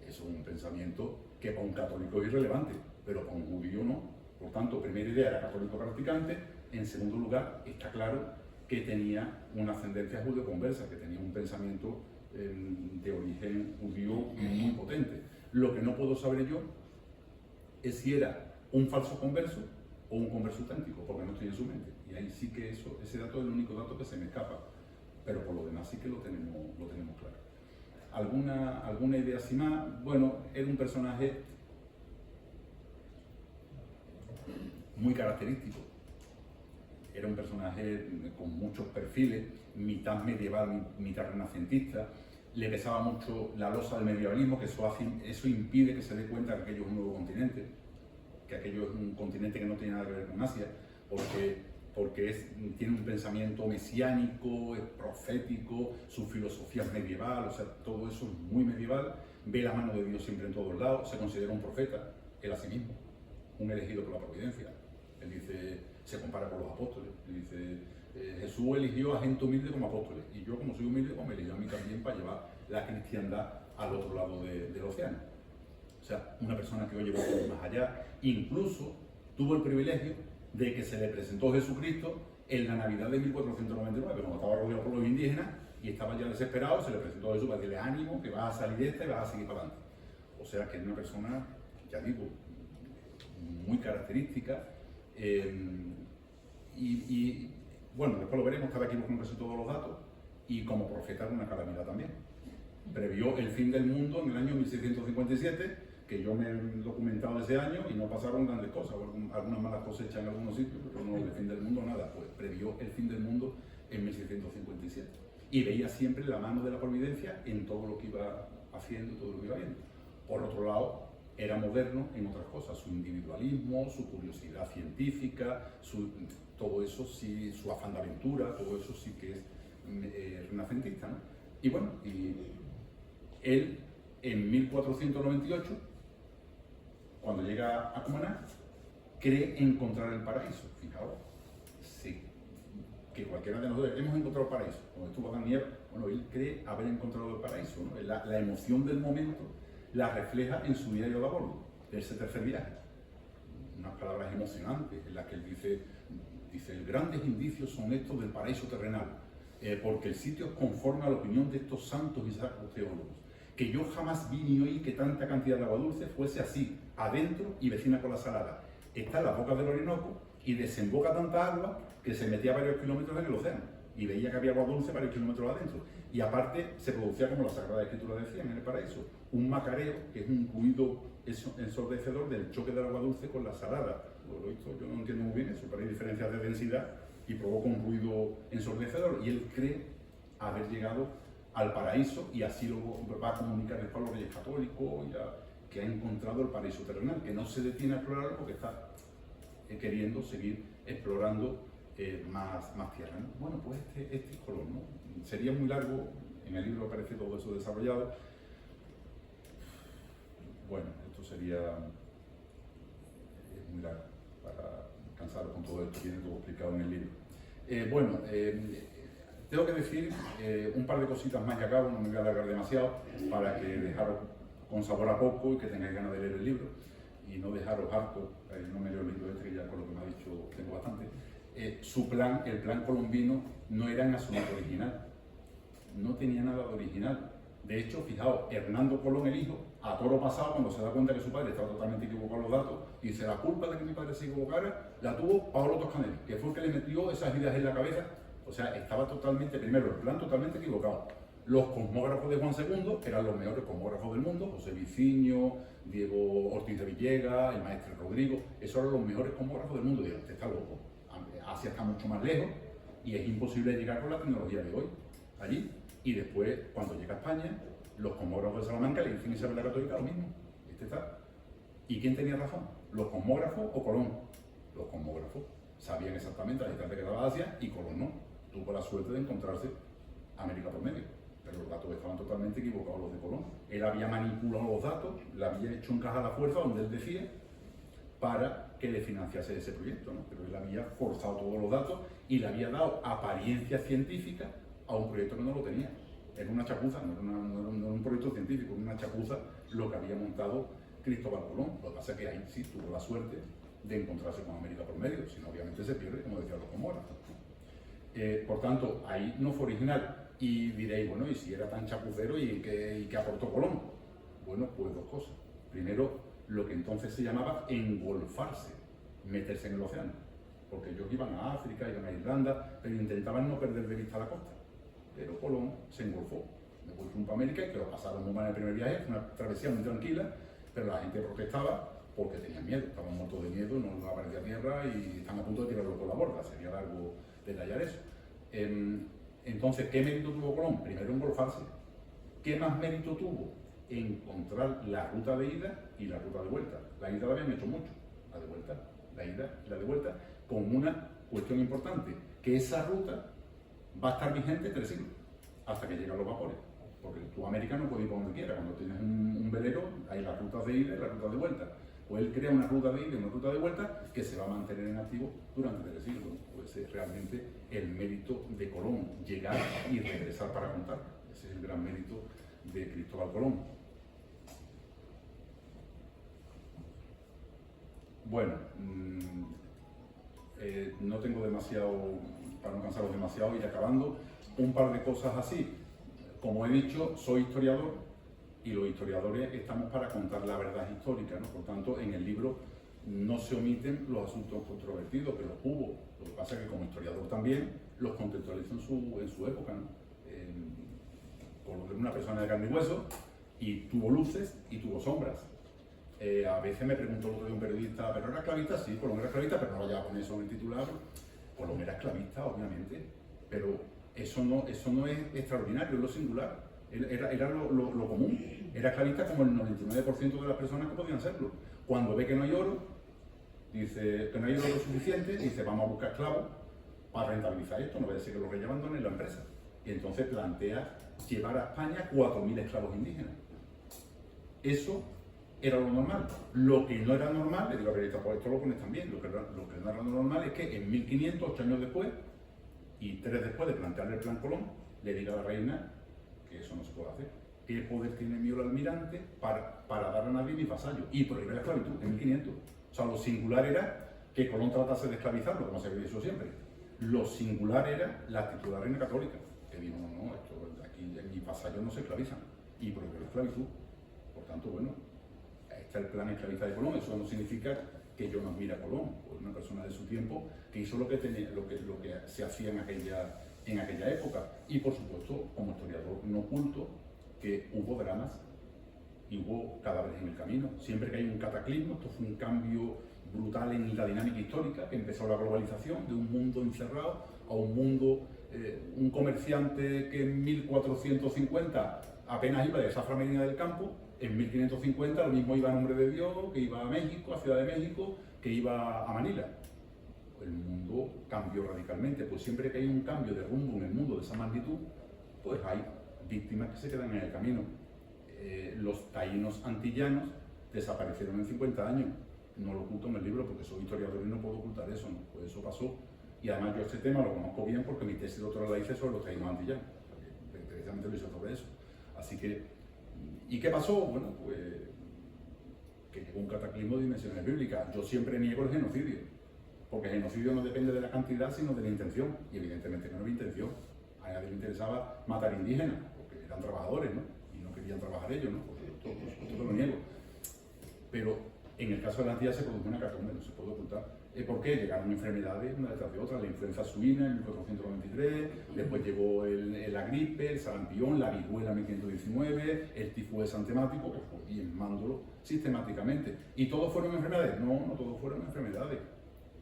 Eso es un pensamiento que para un católico es irrelevante, pero para un judío no. Por tanto, primera idea era católico practicante. En segundo lugar, está claro que que tenía una ascendencia judeo-conversa, que tenía un pensamiento de origen judío muy potente. Lo que no puedo saber yo es si era un falso converso o un converso auténtico, porque no estoy en su mente. Y ahí sí que ese dato es el único dato que se me escapa, pero por lo demás sí que lo tenemos claro. ¿Alguna idea así más? Bueno, era un personaje muy característico. Era un personaje con muchos perfiles, mitad medieval, mitad renacentista. Le pesaba mucho la losa del medievalismo, que eso impide que se dé cuenta que aquello es un nuevo continente, que aquello es un continente que no tiene nada que ver con Asia, porque tiene un pensamiento mesiánico, es profético, su filosofía es medieval, o sea, todo eso es muy medieval, ve la mano de Dios siempre en todos lados, se considera un profeta, él a sí mismo, un elegido por la providencia. Él dice, se compara con los apóstoles, él dice, Jesús eligió a gente humilde como apóstoles, y yo como soy humilde, pues me eligió a mí también para llevar la cristiandad al otro lado del océano. O sea, una persona que hoy llevó más allá, incluso tuvo el privilegio de que se le presentó Jesucristo en la Navidad de 1499, cuando estaba rodeado por los indígenas y estaba ya desesperado, se le presentó Jesús para decirle ánimo, que vas a salir de esta y vas a seguir para adelante. O sea, que es una persona, ya digo, muy característica. Y bueno, después lo veremos, estaba aquí con casi todos los datos, y como profeta de una calamidad también. Previó el fin del mundo en el año 1657, que yo me he documentado ese año y no pasaron grandes cosas, algunas malas cosechas en algunos sitios, pero no el fin del mundo, nada, pues previó el fin del mundo en 1657. Y veía siempre la mano de la providencia en todo lo que iba haciendo, todo lo que iba viendo. Por otro lado, era moderno en otras cosas, su individualismo, su curiosidad científica, todo eso sí, su afán de aventura, todo eso sí que es renacentista, ¿no? Y bueno, él en 1498, cuando llega a Cumaná, cree encontrar el paraíso. Fijaos, sí, que cualquiera de nosotros hemos encontrado el paraíso. Cuando estuvo Adán y Eva, bueno, él cree haber encontrado el paraíso, ¿no? La emoción del momento la refleja en su diario de a bordo, de ese tercer viaje. Unas palabras emocionantes en las que él dice, grandes indicios son estos del paraíso terrenal, porque el sitio es conforme a la opinión de estos santos y sacros teólogos, que yo jamás vi ni oí que tanta cantidad de agua dulce fuese así, adentro y vecina con la salada. Está en la boca del Orinoco y desemboca tanta agua que se metía varios kilómetros en el océano y veía que había agua dulce varios kilómetros adentro. Y aparte se producía, como la Sagrada Escritura decía, en el paraíso, un macareo, que es un ruido ensordecedor del choque del agua dulce con la salada. Lo visto, yo no entiendo muy bien eso, pero hay diferencias de densidad y provoca un ruido ensordecedor. Y él cree haber llegado al paraíso y así lo va a comunicar después a los reyes católicos, que ha encontrado el paraíso terrenal, que no se detiene a explorarlo porque está queriendo seguir explorando más tierra, ¿no? Bueno, pues este color, ¿no? Sería muy largo, en el libro aparece todo eso desarrollado. Bueno, esto sería muy largo para cansaros con todo esto, tiene todo explicado en el libro. Tengo que decir un par de cositas más que acabo, no me voy a alargar demasiado, para que dejaros con sabor a poco y que tengáis ganas de leer el libro y no dejaros hartos. No me leo el libro este, ya con lo que me ha dicho tengo bastante. El plan colombino, no era en absoluto original, no tenía nada de original. De hecho, fijaos, Hernando Colón, el hijo, a toro pasado, cuando se da cuenta que su padre estaba totalmente equivocado en los datos, dice, la culpa de que mi padre se equivocara la tuvo Paolo Toscanelli, que fue el que le metió esas ideas en la cabeza. O sea, estaba totalmente, primero, el plan totalmente equivocado. Los cosmógrafos de Juan II eran los mejores cosmógrafos del mundo, José Viciño, Diego Ortiz de Villegas, el maestro Rodrigo, esos eran los mejores cosmógrafos del mundo. Digo, usted está loco, Asia está mucho más lejos y es imposible llegar con la tecnología de hoy allí. Y después, cuando llega a España, los cosmógrafos de Salamanca le dicen Isabel la Católica lo mismo. ¿Y quién tenía razón? ¿Los cosmógrafos o Colón? Los cosmógrafos sabían exactamente la distancia que daba Asia y Colón no. Tuvo la suerte de encontrarse América por medio, pero los datos estaban totalmente equivocados los de Colón. Él había manipulado los datos, le había hecho encajar la fuerza donde él decía para que le financiase ese proyecto, ¿no? Pero él había forzado todos los datos y le había dado apariencia científica a un proyecto que no lo tenía. Era una chapuza, no era un proyecto científico, era una chapuza lo que había montado Cristóbal Colón. Lo que pasa es que ahí sí tuvo la suerte de encontrarse con América por medio, si no obviamente se pierde, como decía los cosmógrafos. Por tanto, ahí no fue original. Y diréis, bueno, ¿y si era tan chapucero y qué aportó Colón? Bueno, pues dos cosas. Primero, lo que entonces se llamaba engolfarse, meterse en el océano. Porque ellos iban a África, iban a Irlanda, pero intentaban no perder de vista la costa. Pero Colón se engolfó. Después rumbo a América, que lo pasaron muy mal en el primer viaje, fue una travesía muy tranquila, pero la gente protestaba porque tenían miedo, estaban muertos de miedo, no iban a aparecer a tierra y están a punto de tirarlo por la borda. Sería largo detallar eso. Entonces, ¿qué mérito tuvo Colón? Primero, engolfarse. ¿Qué más mérito tuvo? Encontrar la ruta de ida y la ruta de vuelta. La ida la habían hecho mucho, la de vuelta, la ida y la de vuelta, con una cuestión importante, que esa ruta va a estar vigente 3 siglos, hasta que llegan los vapores. Porque tú, América, no puedes ir por donde quieras. Cuando tienes un velero, hay las rutas de ida y las rutas de vuelta. Pues él crea una ruta de ida y una ruta de vuelta que se va a mantener en activo durante 3 siglos. Pues es realmente el mérito de Colón, llegar y regresar para contar. Ese es el gran mérito de Cristóbal Colón. Bueno, no tengo demasiado, para no cansaros demasiado, ir acabando. Un par de cosas así. Como he dicho, soy historiador y los historiadores estamos para contar la verdad histórica, ¿no? Por tanto, en el libro no se omiten los asuntos controvertidos, que los hubo. Lo que pasa es que como historiador también los contextualizo en su época, ¿no? Colón era una persona de carne y hueso y tuvo luces y tuvo sombras. A veces me preguntó el otro día un periodista, ¿pero era esclavista? Sí, Colón era esclavista, pero no vaya a poner eso en el titular. Colón era esclavista, obviamente, pero eso no es extraordinario, es lo singular. Era lo común. Era esclavista como el 99% de las personas que podían serlo. Cuando ve que no hay oro, dice que no hay oro suficiente, dice vamos a buscar esclavos para rentabilizar esto, no vaya a ser que los reyes abandonen la empresa. Y entonces plantea llevar a España 4.000 esclavos indígenas. Eso era lo normal. Lo que no era normal, le digo a periodistas, pues esto lo pones también, lo que no era normal es que en 1500, 8 años después, y 3 después de plantearle el plan Colón, le diga a la reina que eso no se puede hacer. ¿Qué poder tiene mío el almirante para dar a nadie mi vasallo? Y prohibir la esclavitud en 1500. O sea, lo singular era que Colón tratase de esclavizarlo, como se había dicho siempre. Lo singular era la actitud de la reina católica, que dijo, no, esto, aquí en mis vasallos no se esclavizan. Y prohibió la esclavitud. Por tanto, bueno, ahí está el plan esclavista de Colón. Eso no significa que yo no admire a Colón, pues una persona de su tiempo que hizo lo que se hacía en aquella época. Y por supuesto, como historiador no oculto que hubo dramas y hubo cadáveres en el camino. Siempre que hay un cataclismo, esto fue un cambio brutal en la dinámica histórica, que empezó la globalización, de un mundo encerrado a un mundo, un comerciante que en 1450 apenas iba de Zafra Medina del Campo, en 1550 lo mismo iba a Nombre de Dios, que iba a México, a Ciudad de México, que iba a Manila. El mundo cambió radicalmente, pues siempre que hay un cambio de rumbo en el mundo de esa magnitud, pues hay víctimas que se quedan en el camino. Los taínos antillanos desaparecieron en 50 años. No lo oculto en el libro porque soy historiador y no puedo ocultar eso, ¿no? Pues eso pasó. Y además yo este tema lo conozco bien porque mi tesis de doctorado la hice sobre los taínos antillanos. Precisamente lo hice sobre eso. Así que, ¿y qué pasó? Bueno, pues que llegó un cataclismo de dimensiones bíblicas. Yo siempre niego el genocidio, porque el genocidio no depende de la cantidad, sino de la intención. Y evidentemente no había intención. A nadie le interesaba matar indígenas, porque eran trabajadores, ¿no? Y no querían trabajar ellos, ¿no? Porque esto lo niego. Pero en el caso de la Antilla se produjo una hecatombe, no se puede ocultar. ¿Por qué? Llegaron enfermedades una detrás de otra, la influenza suina en 1493, después llegó la gripe, el sarampión, la viruela en 1519, el tifus antemático, que fue diezmándolo sistemáticamente. ¿Y todos fueron enfermedades? No, no todos fueron enfermedades.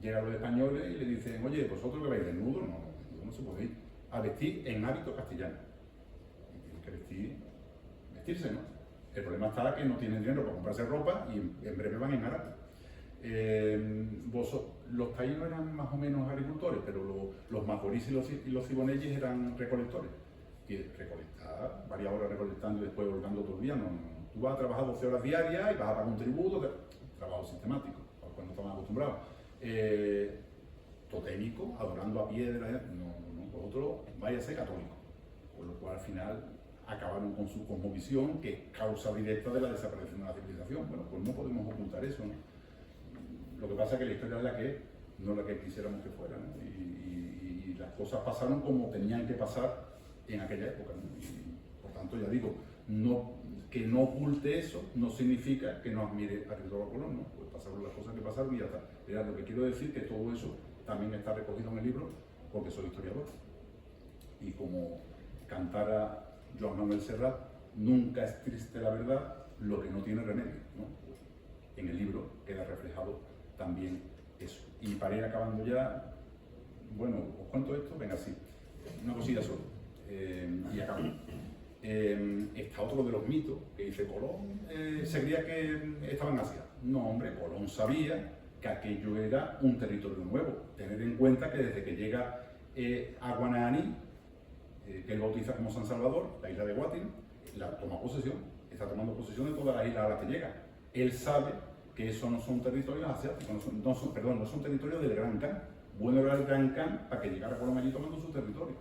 Llegan los españoles y le dicen, oye, vosotros que vais desnudos, no se puede ir a vestir en hábito castellano. Y tienen que vestirse, ¿no? El problema está que no tienen dinero para comprarse ropa y en breve van en árabe. Los taínos eran más o menos agricultores, pero los macorís y los ciboneyes eran recolectores. Y recolectar, varias horas recolectando y después volcando todo el día. No. Tú vas a trabajar 12 horas diarias y vas a pagar un tributo, trabajo sistemático, cuando estaban acostumbrados. Totémico, adorando a piedra, vosotros vais a ser católicos. Por lo cual al final acabaron con su cosmovisión, que es causa directa de la desaparición de la civilización. Bueno, pues no podemos ocultar eso, ¿no? Lo que pasa es que la historia es la que es, no la que quisiéramos que fuera, ¿no? Y y las cosas pasaron como tenían que pasar en aquella época, ¿no? Y, por tanto, ya digo, que no oculte eso no significa que no admire a Cristóbal Colón, ¿no? Pues pasaron las cosas que pasaron y ya está. Pero lo que quiero decir es que todo eso también está recogido en el libro porque soy historiador. Y como cantara Joan Manuel Serrat, nunca es triste la verdad lo que no tiene remedio, ¿no? Pues en el libro queda reflejado también eso. Y para ir acabando ya, bueno, os cuento esto, venga, sí, una cosilla solo, y acabo. Está otro de los mitos que dice Colón se creía que estaba en Asia. No, hombre, Colón sabía que aquello era un territorio nuevo. Tened en cuenta que desde que llega a Guananí, que él bautiza como San Salvador, la isla de Guatire, la toma posesión, está tomando posesión de todas las islas a las que llega. Él sabe que eso no son territorios asiáticos, no son territorios del Gran Khan. Bueno era el Gran Khan para que llegara Colón allí tomando su territorio.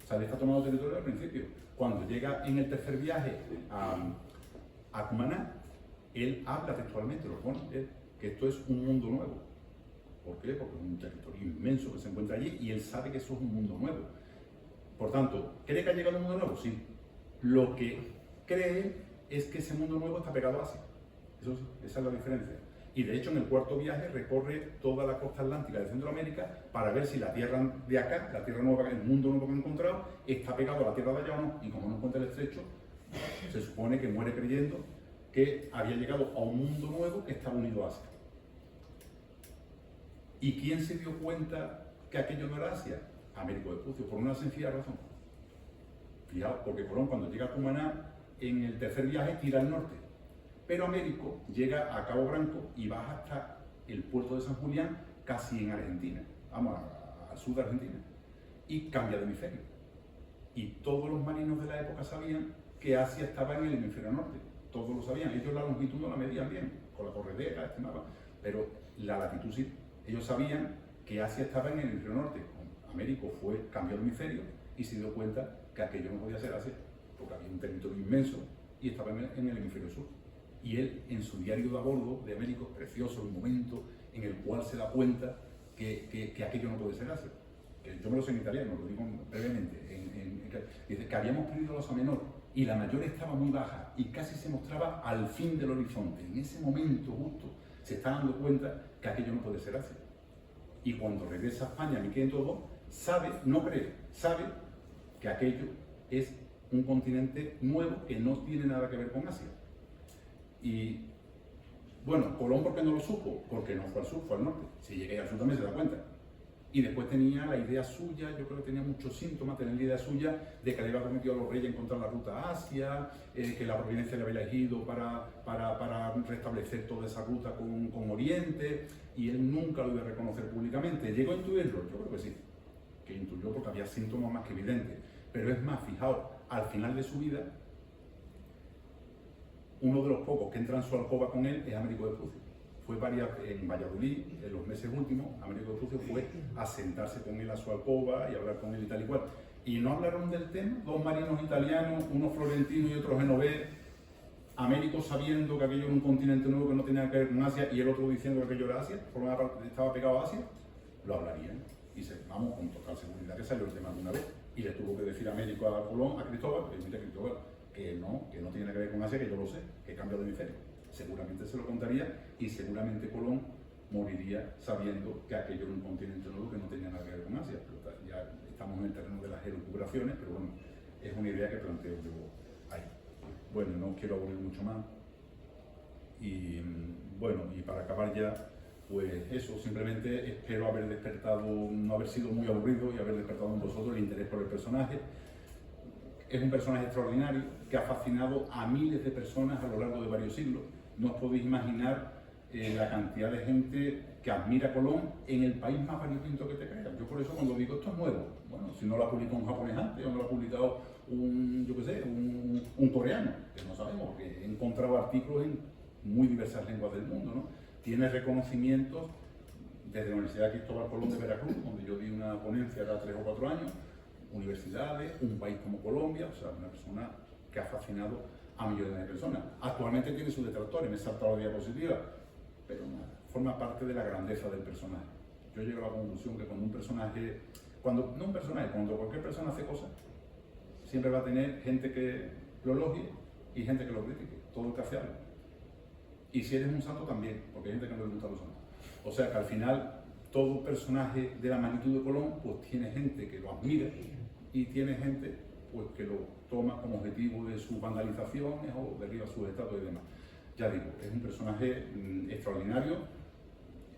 O sea, él está tomando territorio al principio. Cuando llega en el tercer viaje a Cumaná, él habla textualmente, lo pone él, que esto es un mundo nuevo. ¿Por qué? Porque es un territorio inmenso que se encuentra allí y él sabe que eso es un mundo nuevo. Por tanto, ¿cree que ha llegado un mundo nuevo? Sí. Lo que cree es que ese mundo nuevo está pegado a Asia. Eso sí, esa es la diferencia. Y de hecho en el cuarto viaje recorre toda la costa atlántica de Centroamérica para ver si la tierra de acá, la tierra nueva, el mundo nuevo que ha encontrado, está pegado a la tierra de allá o no. Y como no encuentra el estrecho, se supone que muere creyendo que había llegado a un mundo nuevo que estaba unido a Asia. ¿Y quién se dio cuenta que aquello no era Asia? Américo Vespucio, por una sencilla razón. Fijaos, porque Colón cuando llega a Cumaná, en el tercer viaje tira al norte. Pero Américo llega a Cabo Branco y baja hasta el puerto de San Julián, casi en Argentina, vamos, al sur de Argentina, y cambia de hemisferio. Y todos los marinos de la época sabían que Asia estaba en el hemisferio norte, todos lo sabían, ellos la longitud no la medían bien, con la corredera, estimaban, pero la latitud sí, ellos sabían que Asia estaba en el hemisferio norte. Américo cambió de hemisferio y se dio cuenta que aquello no podía ser Asia, porque había un territorio inmenso y estaba en el hemisferio sur. Y él, en su diario de a bordo de Américo, es precioso el momento en el cual se da cuenta que aquello no puede ser Asia. Que yo me lo sé en italiano, lo digo brevemente. Dice que habíamos perdido la Osa Menor y la mayor estaba muy baja y casi se mostraba al fin del horizonte. En ese momento justo se está dando cuenta que aquello no puede ser Asia. Y cuando regresa a España, 1502, sabe, no cree, sabe que aquello es un continente nuevo que no tiene nada que ver con Asia. Y bueno, Colón, ¿por qué no lo supo? Porque no fue al sur, fue al norte. Si llegué al sur también se da cuenta. Y después tenía la idea suya, yo creo que tenía muchos síntomas, tenía la idea suya de que le había prometido a los reyes encontrar la ruta a Asia, que la providencia le había elegido para restablecer toda esa ruta con Oriente, y él nunca lo iba a reconocer públicamente. ¿Llegó a intuirlo? Yo creo que sí, que intuyó porque había síntomas más que evidentes. Pero es más, fijaos, al final de su vida, uno de los pocos que entra en su alcoba con él es Américo Vespucio. Fue en Valladolid, en los meses últimos, Américo Vespucio fue a sentarse con él a su alcoba y hablar con él y tal y cual. Y no hablaron del tema, dos marinos italianos, uno florentino y otro genovés, Américo sabiendo que aquello era un continente nuevo que no tenía que ver con Asia y el otro diciendo que aquello era Asia, por una parte estaba pegado a Asia, lo hablarían. Y vamos, con total seguridad que salió el tema de una vez. Y le tuvo que decir a Américo a Colón, a Cristóbal, que no tiene nada que ver con Asia, que yo lo sé, que cambia de hemisferio. Seguramente se lo contaría y seguramente Colón moriría sabiendo que aquello era un continente nuevo que no tenía nada que ver con Asia. Pero ya estamos en el terreno de las elucubraciones, pero bueno, es una idea que planteo yo ahí. Bueno, no quiero aburrir mucho más. Y bueno, y para acabar ya, pues eso, simplemente espero haber despertado, no haber sido muy aburrido y haber despertado en vosotros el interés por el personaje. Es un personaje extraordinario que ha fascinado a miles de personas a lo largo de varios siglos. No os podéis imaginar la cantidad de gente que admira a Colón en el país más variopinto que te creas. Yo por eso cuando digo esto es nuevo, bueno, si no lo ha publicado un japonés antes o no lo ha publicado un coreano, que no sabemos, porque he encontrado artículos en muy diversas lenguas del mundo, ¿no? Tiene reconocimientos desde la Universidad Cristóbal Colón de Veracruz, donde yo di una ponencia hace 3 o 4 años, universidades, un país como Colombia, o sea, una persona que ha fascinado a millones de personas. Actualmente tiene sus detractores, me he saltado la diapositiva, pero nada, forma parte de la grandeza del personaje. Yo llego a la conclusión que cuando cuando, no un personaje, cuando cualquier persona hace cosas, siempre va a tener gente que lo elogie y gente que lo critique, todo el que hace algo. Y si eres un santo también, porque hay gente que no le gusta a los santos. O sea que al final, todo personaje de la magnitud de Colón, pues tiene gente que lo admira y tiene gente pues que lo toma como objetivo de sus vandalizaciones o derriba sus estatuas y demás. Ya digo, es un personaje extraordinario.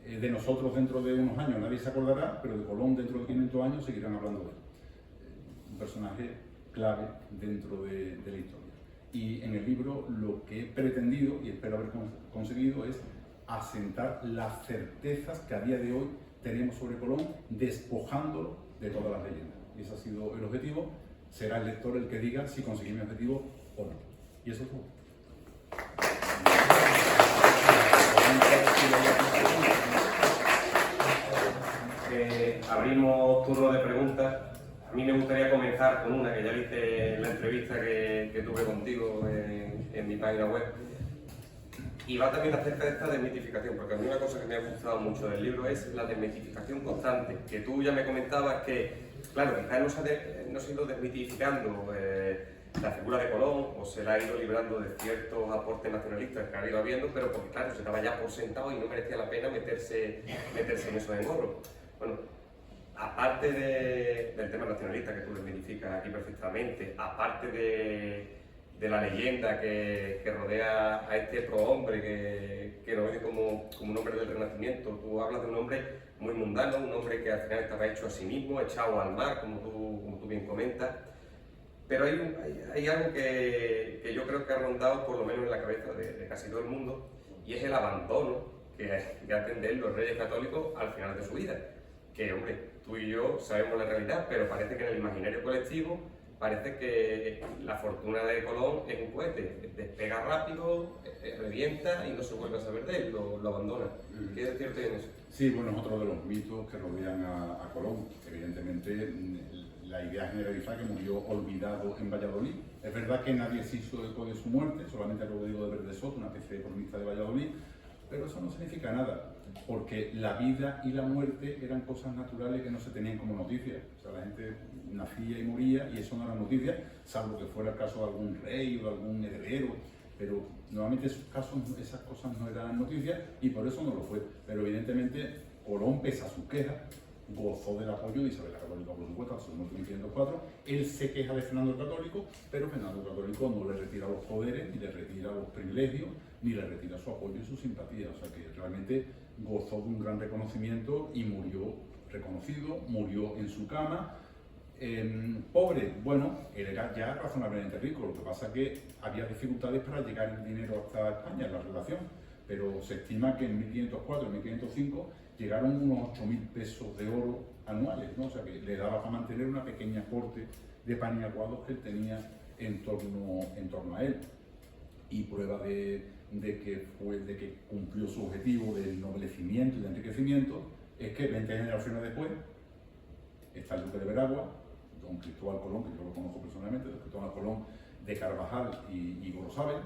De nosotros dentro de unos años nadie se acordará, pero de Colón dentro de 500 años seguirán hablando de él. Un personaje clave dentro de la historia. Y en el libro lo que he pretendido, y espero haber conseguido, es asentar las certezas que a día de hoy tenemos sobre Colón, despojándolo de todas las leyendas. Y ese ha sido el objetivo. Será el lector el que diga si conseguí mi objetivo o no. Y eso es todo. Abrimos turno de preguntas. A mí me gustaría comenzar con una que ya viste en la entrevista que tuve contigo en mi página web. Y va también acerca de esta desmitificación, porque a mí una cosa que me ha gustado mucho del libro es la desmitificación constante, que tú ya me comentabas que, claro, quizás no se ha ido desmitificando la figura de Colón, o se la ha ido librando de ciertos aportes nacionalistas que ha ido habiendo, pero porque, claro, se estaba ya por sentado y no merecía la pena meterse en esos engorros. Bueno, aparte del tema nacionalista que tú desmitificas aquí perfectamente, aparte de la leyenda que rodea a este prohombre que lo ve como un hombre del Renacimiento. Tú hablas de un hombre muy mundano, un hombre que al final estaba hecho a sí mismo, echado al mar, como tú bien comentas. Pero hay algo que yo creo que ha rondado por lo menos en la cabeza de casi todo el mundo, y es el abandono que hacen de él los reyes católicos al final de su vida. Que, hombre, tú y yo sabemos la realidad, pero parece que en el imaginario colectivo parece que la fortuna de Colón es un cohete, despega rápido, revienta y no se vuelve a saber de él, lo abandona. ¿Qué es cierto en eso? Sí, bueno, es otro de los mitos que rodean a Colón. Evidentemente, la idea generalizada que murió olvidado en Valladolid. Es verdad que nadie se hizo eco de su muerte, solamente Rodrigo de Verde Soto, una especie de cronista de Valladolid, pero eso no significa nada, porque la vida y la muerte eran cosas naturales que no se tenían como noticias. O sea, la gente nacía y moría y eso no era noticia, salvo que fuera el caso de algún rey o de algún heredero, pero normalmente esas cosas no eran noticias y por eso no lo fue. Pero evidentemente Colón, pese a sus quejas, gozó del apoyo de Isabel la Católica, por supuesto, hasta el 1504. Él se queja de Fernando el Católico, pero Fernando el Católico no le retira los poderes, ni le retira los privilegios, ni le retira su apoyo y su simpatía. O sea que realmente gozó de un gran reconocimiento y murió reconocido, murió en su cama. Pobre, bueno, era ya razonablemente rico, lo que pasa es que había dificultades para llegar el dinero hasta España en la relación, pero se estima que en 1504 y 1505 llegaron unos 8.000 pesos de oro anuales, ¿no? O sea que le daba para mantener una pequeña corte de paniaguados que él tenía en torno a él. Y prueba de que cumplió su objetivo de ennoblecimiento y de enriquecimiento es que 20 generaciones después está el duque de Veragua, don Cristóbal Colón, que yo lo conozco personalmente, don Cristóbal Colón de Carvajal y Gorosabel,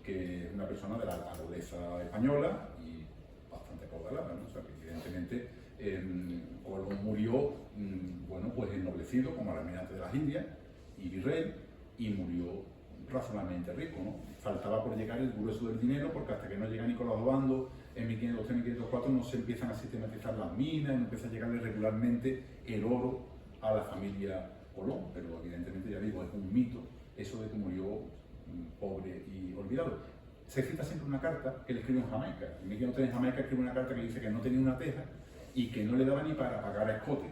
que es una persona de la nobleza española y bastante acaudalada, ¿no? O sea que evidentemente Colón murió, bueno, pues ennoblecido como almirante de las Indias y virrey, y murió razonablemente rico, ¿no? Faltaba por llegar el grueso del dinero, porque hasta que no llega Nicolás Obando en 1503, 1504 no se empiezan a sistematizar las minas, no empieza a llegarle regularmente el oro a la familia Colón, pero evidentemente, ya digo, es un mito eso de que murió pobre y olvidado. Se cita siempre una carta que le escribió en Jamaica. En 1503 en Jamaica escribe una carta que dice que no tenía una teja y que no le daba ni para pagar a escote,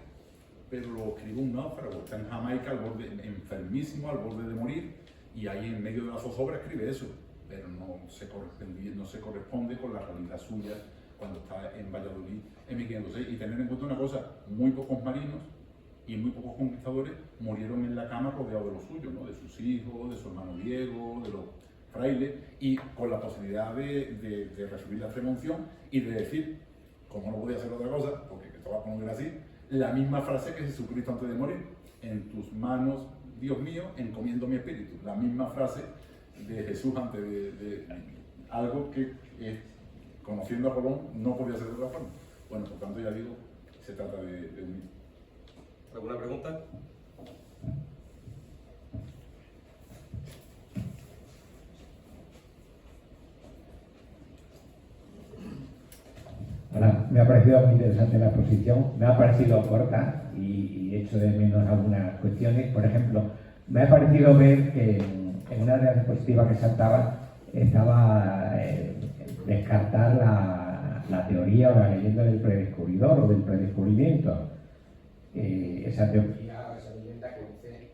pero lo escribió un náufrago, está en Jamaica, al borde, enfermísimo, al borde de morir, y ahí en medio de la zozobra escribe eso, pero no se corresponde con la realidad suya cuando está en Valladolid en 1506. Y tener en cuenta una cosa, muy pocos marinos y muy pocos conquistadores murieron en la cama rodeados de los suyos, ¿no? De sus hijos, de su hermano Diego, de los frailes, y con la posibilidad de recibir la remoción y de decir, como no podía hacer otra cosa, porque estaba como era así, la misma frase que Jesucristo antes de morir: en tus manos, Dios mío, encomiendo mi espíritu. La misma frase de Jesús antes de algo que, conociendo a Colón, no podía ser de otra forma. Bueno, por tanto, ya digo, se trata de un mito. ¿Alguna pregunta? Hola, me ha parecido muy interesante la exposición, me ha parecido corta y echo de menos algunas cuestiones. Por ejemplo, me ha parecido ver que en una de las diapositivas que saltaba estaba descartar la teoría o la leyenda del predescubridor o del predescubrimiento. Esa teoría o esa leyenda que dice...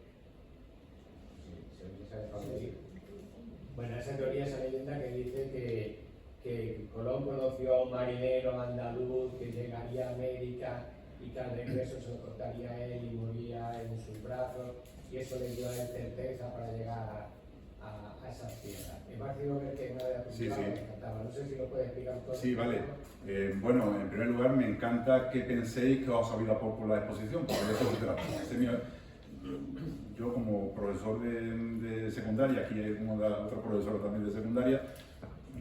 Bueno, esa teoría, esa leyenda que dice que Colón conoció a un marinero andaluz que llegaría a América y que al regreso se lo contaría a él y moría en sus brazos, y eso le dio a él certeza para llegar a esas tierras. Me ha parecido ver que una de las Sí. me encantaba. No sé si lo puede explicar todo. Sí, vale. Bueno, en primer lugar, me encanta que penséis que os ha sabido a poco la exposición, porque de eso se trata. Yo como profesor de secundaria, aquí hay otra profesora también de secundaria,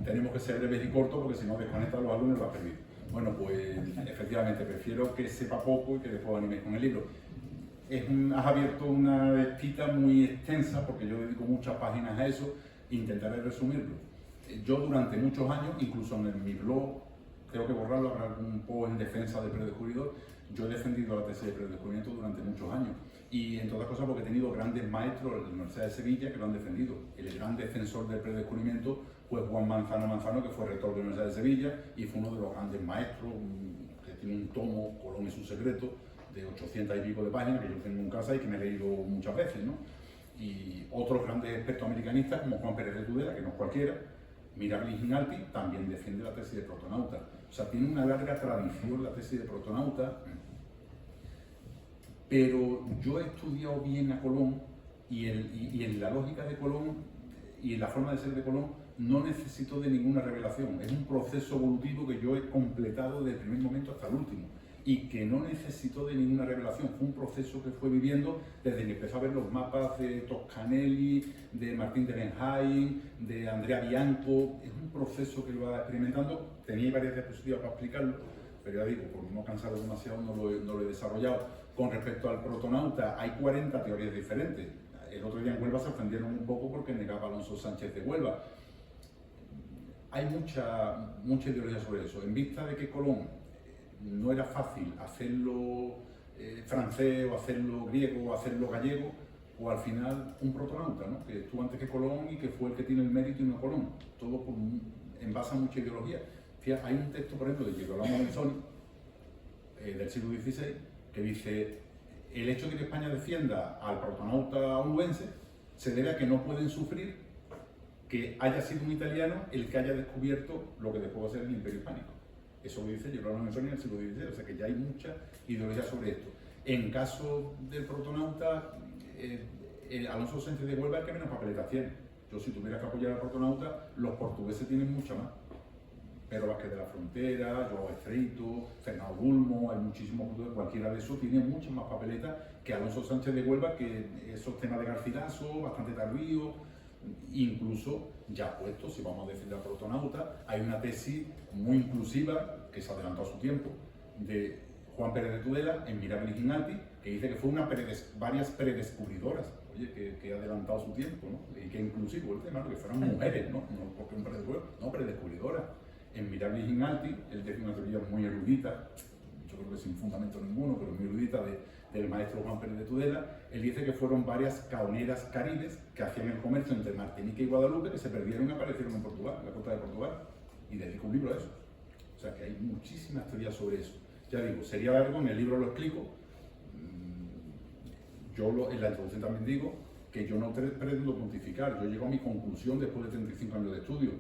tenemos que ser breves y cortos porque si no desconectan los alumnos y lo has perdido. Bueno, pues efectivamente prefiero que sepa poco y que después animéis con el libro. Has abierto una espita muy extensa porque yo dedico muchas páginas a eso e intentaré resumirlo. Yo durante muchos años, incluso en mi blog, tengo que borrarlo, habrá algún post en defensa del predescubridor, yo he defendido la tesis de predescubrimiento durante muchos años. Y entre otras cosas porque he tenido grandes maestros de la Universidad de Sevilla que lo han defendido. El gran defensor del predescubrimiento fue Juan Manzano, que fue rector de la Universidad de Sevilla y fue uno de los grandes maestros, que tiene un tomo, Colón y su secreto, de 800 y pico de páginas que yo tengo en casa y que me he leído muchas veces, ¿no? Y otros grandes expertos americanistas como Juan Pérez de Tudela, que no es cualquiera, Mirabli Ginalti, también defiende la tesis de protonauta. O sea, tiene una larga tradición la tesis de protonauta, pero yo he estudiado bien a Colón y en la lógica de Colón y en la forma de ser de Colón no necesito de ninguna revelación. Es un proceso evolutivo que yo he completado desde el primer momento hasta el último y que no necesitó de ninguna revelación. Fue un proceso que fue viviendo desde que empezó a ver los mapas de Toscanelli, de Martín de Benhaim, de Andrea Bianco. Es un proceso que lo va experimentando. Tenía varias diapositivas para explicarlo, pero ya digo, por no cansarlo demasiado no lo he desarrollado. Con respecto al protonauta, hay 40 teorías diferentes. El otro día en Huelva se ofendieron un poco porque negaba a Alonso Sánchez de Huelva. Hay mucha ideología sobre eso. En vista de que Colón no era fácil hacerlo francés o hacerlo griego o hacerlo gallego, o al final un protonauta, ¿no? Que estuvo antes que Colón y que fue el que tiene el mérito y no Colón. Todo en base a mucha ideología. Fíjate, hay un texto, por ejemplo, de Girolamo Lenzoni, del siglo XVI, que dice: el hecho de que España defienda al protonauta onubense se debe a que no pueden sufrir que haya sido un italiano el que haya descubierto lo que después va a ser el Imperio Hispánico. Eso lo dice Girolamo Lenzoni en el siglo XVI, o sea que ya hay mucha ideología sobre esto. En caso del protonauta, Alonso Sánchez de Huelva es el que menos papeletas tiene. Yo, si tuviera que apoyar al protonauta, los portugueses tienen mucha más. Pedro Vázquez de la Frontera, Joao Estreito, Fernando Bulmo, hay muchísimos, cualquiera de esos tiene muchas más papeletas que Alonso Sánchez de Huelva, que esos temas de Garcilaso, bastante tardío, incluso ya puesto, si vamos a defender al protonauta, hay una tesis muy inclusiva que se adelantó a su tiempo, de Juan Pérez de Tudela en Mirabli Ginalti, que dice que fue varias predescubridoras, oye, que ha adelantado su tiempo, ¿no? Y que inclusivo el tema, que fueran mujeres, ¿no? No porque un predescubridor, no, predescubridoras. En Mirabli Ginalti, él tiene una teoría muy erudita, yo creo que sin fundamento ninguno, pero muy erudita, del maestro Juan Pérez de Tudela. Él dice que fueron varias caoneras caribes que hacían el comercio entre Martinica y Guadalupe, que se perdieron y aparecieron en Portugal, en la costa de Portugal, y dedico un libro a eso. O sea que hay muchísimas teorías sobre eso. Ya digo, sería largo, en el libro lo explico. En la introducción también digo que yo no pretendo pontificar, yo llego a mi conclusión después de 35 años de estudio.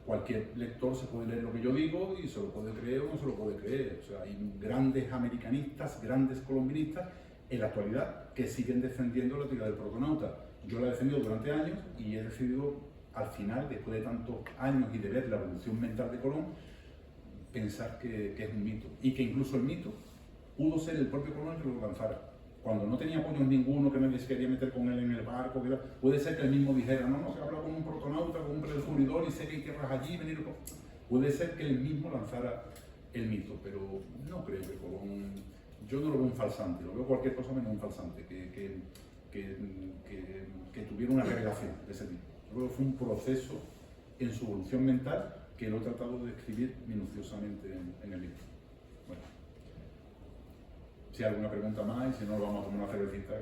Cualquier lector se puede leer lo que yo digo y se lo puede creer o no se lo puede creer. O sea, hay grandes americanistas, grandes colombinistas en la actualidad que siguen defendiendo la teoría del protonauta. Yo la he defendido durante años y he decidido al final, después de tantos años y de ver la evolución mental de Colón, pensar que es un mito. Y que incluso el mito pudo ser el propio Colón el que lo lanzara. Cuando no tenía apoyo ninguno, que nadie se quería meter con él en el barco, puede ser que él mismo dijera, no, se habla con un protonauta, con un predescubridor y sé que hay tierras allí, venir puede ser que él mismo lanzara el mito, pero no creo que Colón yo no lo veo un falsante, lo veo cualquier cosa menos un falsante, que tuviera una revelación de ese tipo. Yo creo que fue un proceso en su evolución mental que lo he tratado de describir minuciosamente en el libro. Bueno, si hay alguna pregunta más, y si no, vamos a tomar una cervecita.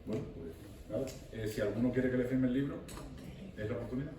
Bueno, pues nada. Si alguno quiere que le firme el libro, es la oportunidad.